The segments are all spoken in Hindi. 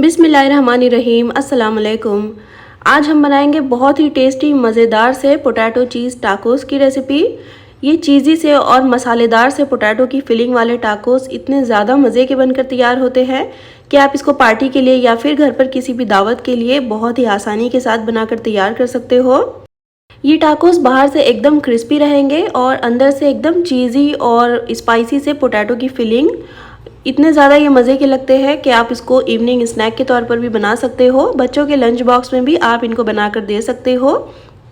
बिस्मिल्लाहिर्रहमानिर्रहीम। अस्सलाम वालेकुम। आज हम बनाएंगे बहुत ही टेस्टी मज़ेदार से पोटैटो चीज़ टाकोस की रेसिपी। ये चीज़ी से और मसालेदार से पोटैटो की फिलिंग वाले टाकोस इतने ज़्यादा मज़े के बनकर तैयार होते हैं कि आप इसको पार्टी के लिए या फिर घर पर किसी भी दावत के लिए बहुत ही आसानी के साथ बनाकर तैयार कर सकते हो। ये टाकोस बाहर से एकदम क्रिस्पी रहेंगे और अंदर से एकदम चीज़ी और स्पाइसी से पोटैटो की फिलिंग इतने ज़्यादा ये मज़े के लगते हैं कि आप इसको इवनिंग स्नैक के तौर पर भी बना सकते हो। बच्चों के लंच बॉक्स में भी आप इनको बनाकर दे सकते हो।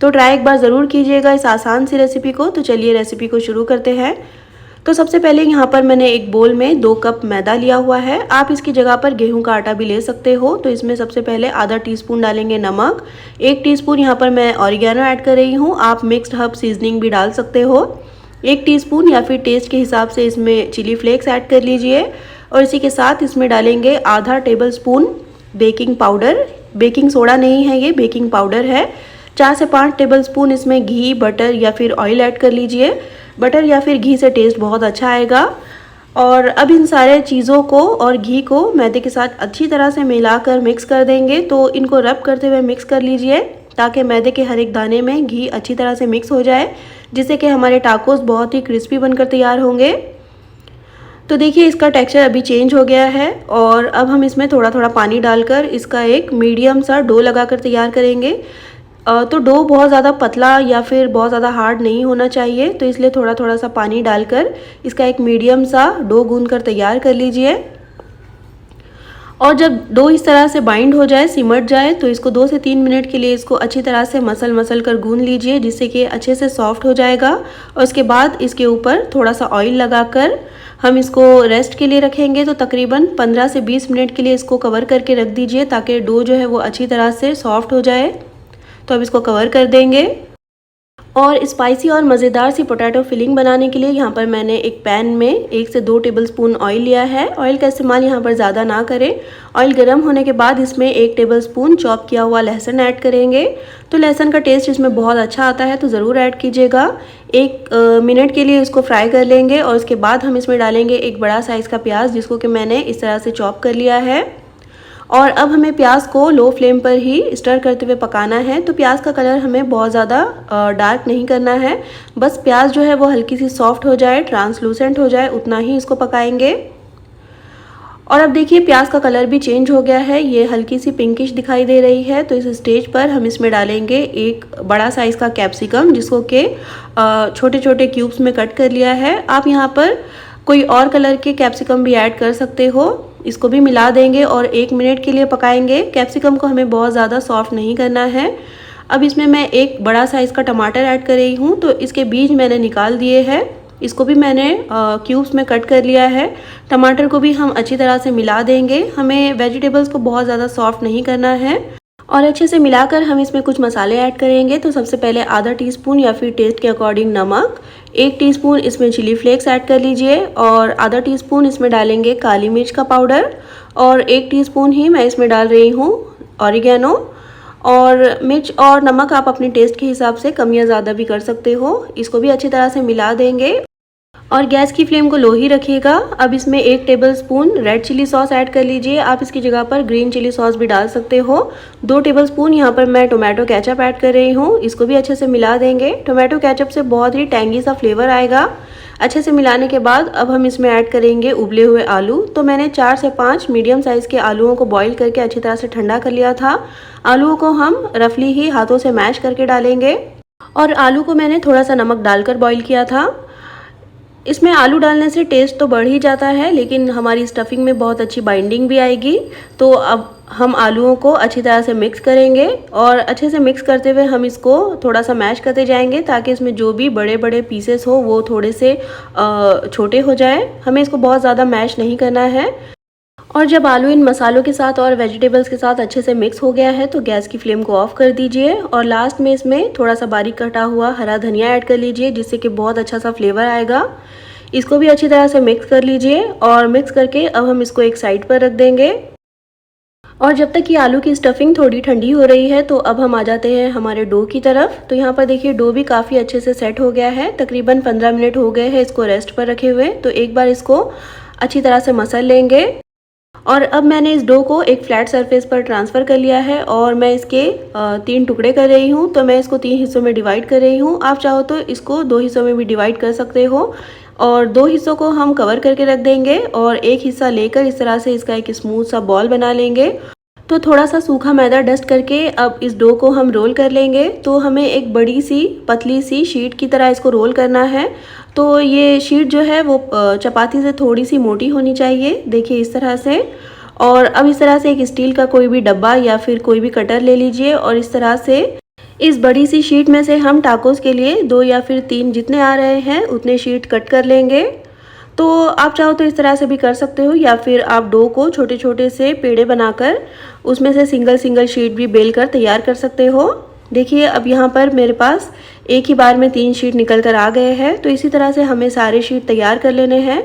तो ट्राई एक बार ज़रूर कीजिएगा इस आसान सी रेसिपी को। तो चलिए रेसिपी को शुरू करते हैं। तो सबसे पहले यहाँ पर मैंने एक बोल में 2 कप मैदा लिया हुआ है। आप इसकी जगह पर गेहूं का आटा भी ले सकते हो। तो इसमें सबसे पहले आधा टीस्पून डालेंगे नमक, 1 टीस्पून यहाँ पर मैं ऑरिगेनो ऐड कर रही हूँ। आप मिक्स्ड हर्ब सीजनिंग भी डाल सकते हो। 1 टीस्पून या फिर टेस्ट के हिसाब से इसमें चिली फ्लेक्स ऐड कर लीजिए और इसी के साथ इसमें डालेंगे आधा table spoon baking powder. Baking soda नहीं है, ये बेकिंग पाउडर है। 4 से 5 टेबल स्पून इसमें घी, बटर या फिर ऑयल ऐड कर लीजिए। बटर या फिर घी से टेस्ट बहुत अच्छा आएगा। और अब इन सारे चीज़ों को और घी को मैदे के साथ अच्छी तरह से मिलाकर मिक्स कर देंगे। तो इनको रब करते हुए मिक्स कर लीजिए ताकि मैदे के हर एक दाने में घी अच्छी तरह से मिक्स हो जाए, जिससे कि हमारे टाकोस बहुत ही क्रिस्पी बनकर तैयार होंगे। तो देखिए इसका टेक्सचर अभी चेंज हो गया है और अब हम इसमें थोड़ा थोड़ा पानी डालकर इसका एक मीडियम सा डो लगाकर तैयार करेंगे। तो डो बहुत ज़्यादा पतला या फिर बहुत ज़्यादा हार्ड नहीं होना चाहिए, तो इसलिए थोड़ा थोड़ा सा पानी डालकर इसका एक मीडियम सा डो गूंद कर तैयार कर लीजिए। और जब डो इस तरह से बाइंड हो जाए, सिमट जाए, तो इसको 2 से 3 मिनट के लिए इसको अच्छी तरह से मसल कर गूंद लीजिए, जिससे कि अच्छे से सॉफ्ट हो जाएगा। और उसके बाद इसके ऊपर थोड़ा सा ऑयल लगाकर हम इसको रेस्ट के लिए रखेंगे। तो तकरीबन 15 से 20 मिनट के लिए इसको कवर करके रख दीजिए ताकि डो जो है वो अच्छी तरह से सॉफ्ट हो जाए। तो अब इसको कवर कर देंगे। और स्पाइसी और मज़ेदार सी पोटैटो फिलिंग बनाने के लिए यहाँ पर मैंने एक पैन में 1 से 2 टेबलस्पून ऑयल लिया है। ऑयल का इस्तेमाल यहाँ पर ज़्यादा ना करें। ऑयल गर्म होने के बाद इसमें 1 टेबलस्पून चॉप किया हुआ लहसुन ऐड करेंगे। तो लहसुन का टेस्ट इसमें बहुत अच्छा आता है, तो ज़रूर ऐड कीजिएगा। 1 मिनट के लिए इसको फ्राई कर लेंगे और उसके बाद हम इसमें डालेंगे एक बड़ा साइज़ का प्याज, जिसको कि मैंने इस तरह से चॉप कर लिया है। और अब हमें प्याज को लो फ्लेम पर ही स्टर करते हुए पकाना है। तो प्याज का कलर हमें बहुत ज़्यादा डार्क नहीं करना है, बस प्याज जो है वो हल्की सी सॉफ्ट हो जाए, ट्रांसलूसेंट हो जाए, उतना ही इसको पकाएंगे। और अब देखिए प्याज का कलर भी चेंज हो गया है, ये हल्की सी पिंकिश दिखाई दे रही है। तो इस स्टेज पर हम इसमें डालेंगे एक बड़ा साइज़ का कैप्सिकम, जिसको कि छोटे छोटे क्यूब्स में कट कर लिया है। आप यहाँ पर कोई और कलर के कैप्सिकम भी ऐड कर सकते हो। इसको भी मिला देंगे और 1 मिनट के लिए पकाएंगे। कैप्सिकम को हमें बहुत ज़्यादा सॉफ्ट नहीं करना है। अब इसमें मैं एक बड़ा साइज़ का टमाटर ऐड कर रही हूँ। तो इसके बीज मैंने निकाल दिए हैं, इसको भी मैंने क्यूब्स में कट कर लिया है। टमाटर को भी हम अच्छी तरह से मिला देंगे। हमें वेजिटेबल्स को बहुत ज़्यादा सॉफ्ट नहीं करना है। और अच्छे से मिलाकर हम इसमें कुछ मसाले ऐड करेंगे। तो सबसे पहले आधा टीस्पून या फिर टेस्ट के अकॉर्डिंग नमक, 1 टीस्पून इसमें चिली फ्लेक्स ऐड कर लीजिए और आधा टीस्पून इसमें डालेंगे काली मिर्च का पाउडर और 1 टीस्पून ही मैं इसमें डाल रही हूँ ऑरिगेनो। और मिर्च और नमक आप अपने टेस्ट के हिसाब से कम या ज़्यादा भी कर सकते हो। इसको भी अच्छी तरह से मिला देंगे और गैस की फ्लेम को लो ही रखिएगा। अब इसमें 1 tablespoon red chilli sauce add कर लीजिए। आप इसकी जगह पर ग्रीन चिली सॉस भी डाल सकते हो। 2 टेबलस्पून यहाँ पर मैं टोमेटो केचप ऐड कर रही हूँ। इसको भी अच्छे से मिला देंगे। टोमेटो केचप से बहुत ही टैंगी सा फ्लेवर आएगा। अच्छे से मिलाने के बाद अब हम इसमें ऐड करेंगे उबले हुए आलू। तो मैंने 4 से 5 मीडियम साइज़ के आलूओं को बॉईल करके अच्छी तरह से ठंडा कर लिया था। आलूओं को हम रफली ही हाथों से मैश करके डालेंगे और आलू को मैंने थोड़ा सा नमक डालकर बॉईल किया था। इसमें आलू डालने से टेस्ट तो बढ़ ही जाता है, लेकिन हमारी स्टफिंग में बहुत अच्छी बाइंडिंग भी आएगी। तो अब हम आलूओं को अच्छी तरह से मिक्स करेंगे और अच्छे से मिक्स करते हुए हम इसको थोड़ा सा मैश करते जाएंगे ताकि इसमें जो भी बड़े बड़े पीसेस हो वो थोड़े से छोटे हो जाए। हमें इसको बहुत ज़्यादा मैश नहीं करना है। और जब आलू इन मसालों के साथ और वेजिटेबल्स के साथ अच्छे से मिक्स हो गया है तो गैस की फ्लेम को ऑफ कर दीजिए और लास्ट में इसमें थोड़ा सा बारीक कटा हुआ हरा धनिया ऐड कर लीजिए, जिससे कि बहुत अच्छा सा फ्लेवर आएगा। इसको भी अच्छी तरह से मिक्स कर लीजिए और मिक्स करके अब हम इसको एक साइड पर रख देंगे। और जब तक कि आलू की स्टफिंग थोड़ी ठंडी हो रही है तो अब हम आ जाते हैं हमारे डो की तरफ। तो यहाँ पर देखिए डो भी काफ़ी अच्छे से सेट हो गया है। तकरीबन 15 मिनट हो गए हैं इसको रेस्ट पर रखे हुए। तो एक बार इसको अच्छी तरह से मसल लेंगे और अब मैंने इस डो को एक फ्लैट सरफेस पर ट्रांसफ़र कर लिया है और मैं इसके 3 टुकड़े कर रही हूँ। तो मैं इसको 3 हिस्सों में डिवाइड कर रही हूँ। आप चाहो तो इसको 2 हिस्सों में भी डिवाइड कर सकते हो और 2 हिस्सों को हम कवर करके रख देंगे और एक हिस्सा लेकर इस तरह से इसका एक स्मूथ सा बॉल बना लेंगे। तो थोड़ा सा सूखा मैदा डस्ट करके अब इस डो को हम रोल कर लेंगे। तो हमें एक बड़ी सी पतली सी शीट की तरह इसको रोल करना है। तो ये शीट जो है वो चपाती से थोड़ी सी मोटी होनी चाहिए, देखिए इस तरह से। और अब इस तरह से एक स्टील का कोई भी डब्बा या फिर कोई भी कटर ले लीजिए और इस तरह से इस बड़ी सी शीट में से हम टाकोस के लिए 2 या फिर 3 जितने आ रहे हैं उतने शीट कट कर लेंगे। तो आप चाहो तो इस तरह से भी कर सकते हो या फिर आप डो को छोटे छोटे से पेड़े बनाकर उसमें से सिंगल सिंगल शीट भी बेल कर तैयार कर सकते हो। देखिए अब यहाँ पर मेरे पास एक ही बार में 3 शीट निकल कर आ गए हैं। तो इसी तरह से हमें सारे शीट तैयार कर लेने हैं।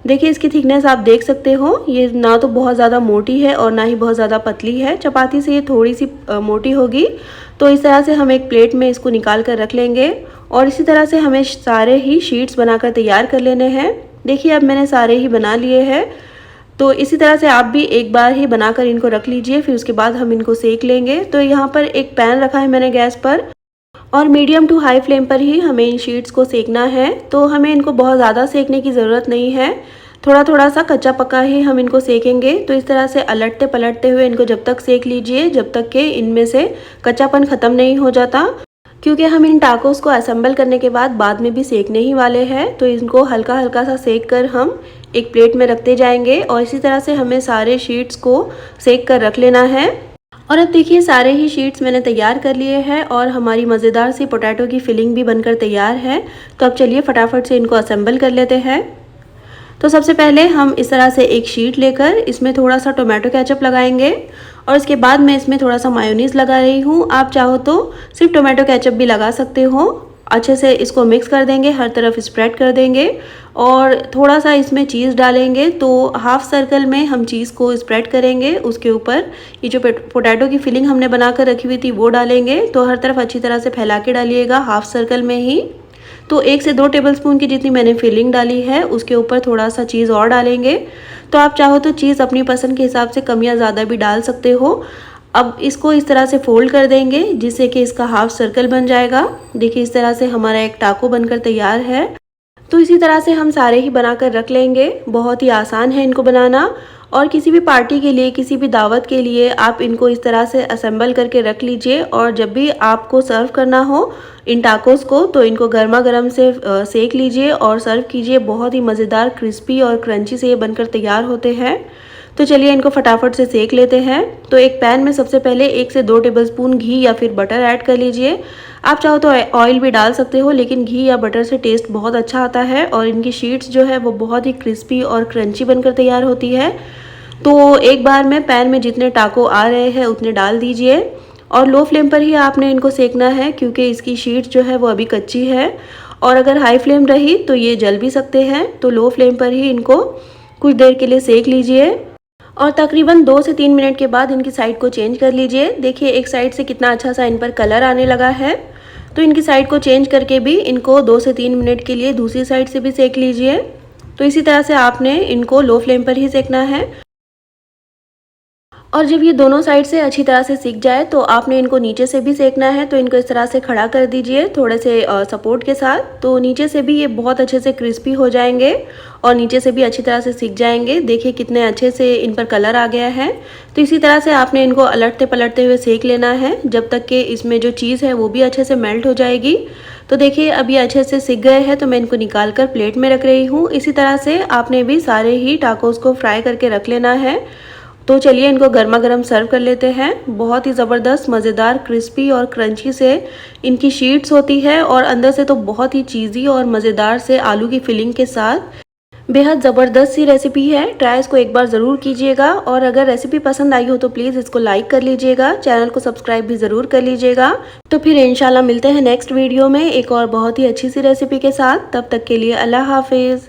देखिए इसकी थिकनेस आप देख सकते हो, ये ना तो बहुत ज़्यादा मोटी है और ना ही बहुत ज़्यादा पतली है। चपाती से ये थोड़ी सी मोटी होगी। तो इस तरह से हम एक प्लेट में इसको निकाल कर रख लेंगे और इसी तरह से हमें सारे ही शीट्स बनाकर तैयार कर लेने हैं। देखिए अब मैंने सारे ही बना लिए हैं। तो इसी तरह से आप भी एक बार ही बनाकर इनको रख लीजिए, फिर उसके बाद हम इनको सेक लेंगे। तो यहाँ पर एक पैन रखा है मैंने गैस पर और मीडियम टू हाई फ्लेम पर ही हमें इन शीट्स को सेकना है। तो हमें इनको बहुत ज़्यादा सेकने की ज़रूरत नहीं है, थोड़ा थोड़ा सा कच्चा पक्का ही हम इनको सेकेंगे। तो इस तरह से अलटते पलटते हुए इनको जब तक सेक लीजिए जब तक कि इनमें से कच्चापन ख़त्म नहीं हो जाता, क्योंकि हम इन टाकोस को असेंबल करने के बाद में भी सेकने ही वाले हैं। तो इनको हल्का हल्का सा सेक कर हम एक प्लेट में रखते जाएंगे और इसी तरह से हमें सारे शीट्स को सेक कर रख लेना है। और अब देखिए सारे ही शीट्स मैंने तैयार कर लिए हैं और हमारी मज़ेदार सी पोटैटो की फिलिंग भी बनकर तैयार है। तो अब चलिए फटाफट से इनको असेंबल कर लेते हैं। तो सबसे पहले हम इस तरह से एक शीट लेकर इसमें थोड़ा सा टोमेटो केचप लगाएंगे और इसके बाद मैं इसमें थोड़ा सा मायोनीज़ लगा रही हूँ। आप चाहो तो सिर्फ टोमेटो केचप भी लगा सकते हो। अच्छे से इसको मिक्स कर देंगे, हर तरफ स्प्रेड कर देंगे और थोड़ा सा इसमें चीज़ डालेंगे। तो हाफ सर्कल में हम चीज़ को स्प्रेड करेंगे, उसके ऊपर ये जो पोटैटो की फिलिंग हमने बनाकर रखी हुई थी वो डालेंगे। तो हर तरफ अच्छी तरह से फैला के डालिएगा हाफ सर्कल में ही। तो 1 से 2 टेबलस्पून की जितनी मैंने फिलिंग डाली है उसके ऊपर थोड़ा सा चीज़ और डालेंगे। तो आप चाहो तो चीज़ अपनी पसंद के हिसाब से कम या ज़्यादा भी डाल सकते हो। अब इसको इस तरह से फोल्ड कर देंगे जिससे कि इसका हाफ सर्कल बन जाएगा। देखिए इस तरह से हमारा एक टाको बनकर तैयार है। तो इसी तरह से हम सारे ही बनाकर रख लेंगे। बहुत ही आसान है इनको बनाना और किसी भी पार्टी के लिए, किसी भी दावत के लिए आप इनको इस तरह से असेंबल करके रख लीजिए और जब भी आपको सर्व करना हो इन टाकोस को तो इनको गर्मा गर्म से सेक लीजिए और सर्व कीजिए। बहुत ही मज़ेदार क्रिस्पी और क्रंची से ये बनकर तैयार होते हैं। तो चलिए इनको फटाफट से सेक लेते हैं। तो एक पैन में सबसे पहले 1 से 2 टेबलस्पून घी या फिर बटर ऐड कर लीजिए। आप चाहो तो ऑयल भी डाल सकते हो, लेकिन घी या बटर से टेस्ट बहुत अच्छा आता है और इनकी शीट्स जो है वो बहुत ही क्रिस्पी और क्रंची बनकर तैयार होती है। तो एक बार में पैन में जितने टाको आ रहे हैं उतने डाल दीजिए और लो फ्लेम पर ही आपने इनको सेकना है, क्योंकि इसकी शीट जो है वो अभी कच्ची है और अगर हाई फ्लेम रही तो ये जल भी सकते हैं। तो लो फ्लेम पर ही इनको कुछ देर के लिए सेक लीजिए और तकरीबन 2 से 3 मिनट के बाद इनकी साइड को चेंज कर लीजिए। देखिए एक साइड से कितना अच्छा सा इन पर कलर आने लगा है। तो इनकी साइड को चेंज करके भी इनको 2 से 3 मिनट के लिए दूसरी साइड से भी सेक लीजिए। तो इसी तरह से आपने इनको लो फ्लेम पर ही सेकना है और जब ये दोनों साइड से अच्छी तरह से सिक जाए तो आपने इनको नीचे से भी सेकना है। तो इनको इस तरह से खड़ा कर दीजिए थोड़े से सपोर्ट के साथ। तो नीचे से भी ये बहुत अच्छे से क्रिस्पी हो जाएंगे और नीचे से भी अच्छी तरह से सिक जाएंगे। देखिए कितने अच्छे से इन पर कलर आ गया है। तो इसी तरह से आपने इनको अलटते पलटते हुए सेक लेना है जब तक कि इसमें जो चीज़ है वो भी अच्छे से मेल्ट हो जाएगी। तो देखिए अब ये अच्छे से सिक गए हैं तो मैं इनको निकाल कर प्लेट में रख रही हूँ। इसी तरह से आपने भी सारे ही टाकोस को फ्राई करके रख लेना है। तो चलिए इनको गर्मा गर्म सर्व कर लेते हैं। बहुत ही ज़बरदस्त मज़ेदार क्रिस्पी और क्रंची से इनकी शीट्स होती है और अंदर से तो बहुत ही चीज़ी और मज़ेदार से आलू की फिलिंग के साथ बेहद ज़बरदस्त सी रेसिपी है। ट्राई इसको एक बार ज़रूर कीजिएगा और अगर रेसिपी पसंद आई हो तो प्लीज़ इसको लाइक कर लीजिएगा, चैनल को सब्सक्राइब भी ज़रूर कर लीजिएगा। तो फिर इंशाल्लाह मिलते हैं नेक्स्ट वीडियो में एक और बहुत ही अच्छी सी रेसिपी के साथ। तब तक के लिए अल्लाह हाफिज़।